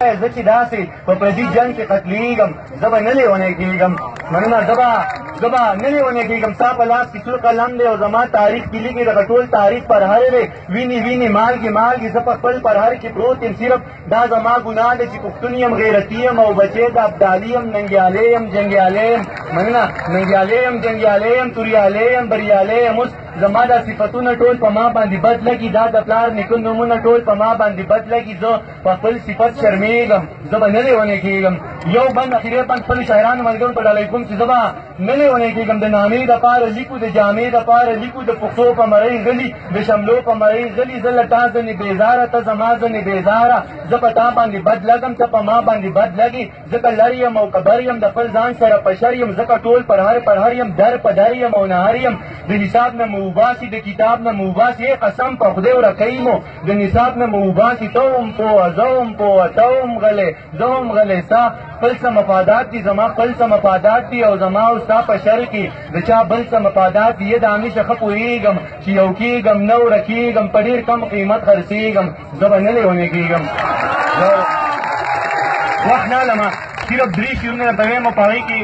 زه چې داسې په پردي جنګ کې قتلېږم زه به نه لیونی کېږم مننه زه به نه لیونی کېږم ستا په لاس کې سور قلم دی او زما تاریخ کې لیکي دغه ټول تاریخ پرهر دی وینې مالګې زه په خپل پرهر کې پروت یم صرف دا زما ګناه دی چې پښتون یم غیرتي یم او بچی د ابدالي یم ننګیالی یم جنګیالی یم مننه ننګیالی یم جنګیالی یم توریالی یم بریالی یم اوس زما دا صفتونه ټول په ما باندې بد لګي دا د پلار نیکه نومونه ټول په ما باندې بد لګي زه په خپل صفت شرمېږم زه به نه لیونی کېږم یو بند اخري بند خپلو شاعرانو ملګرو ته ډالۍ کوم چې زه به نه لیونی کېږم د نامې دپاره لیکو د جامې دپاره لیکو د پښتو په مرۍ غلي د شملو په مرۍ غلي زه له تا ځنې بېزاره ته زما ځنې بېزاره زه په تا باندې بد لګم ته په ما باندې بد لګي ځکه لر یم او کبر یم د خپل ځان سره په شر یم ځکه ټول پرهر یم در په در یم او نهر یم د حساب نه مو وباسي د کتاب نه مو وباسي قسم په خدای ورکوي مو د نصاب نه مو وباسي ته هم پوه زه هم پوه ته هم غلی زه هم غلی ستا خپل څه مفادات دي زما خپل څه مفادات دي او زما او ستا په شر کې د چا بل څه مفادات دي د همیشه ښه پوهېږم چې یو کېږم نه ورکېږم په ډېر کم قیمت خرڅېږم زه به نه لیونی کېږم وخت نه لمه صرف 3 شعرونه درته وایم او په هغې کې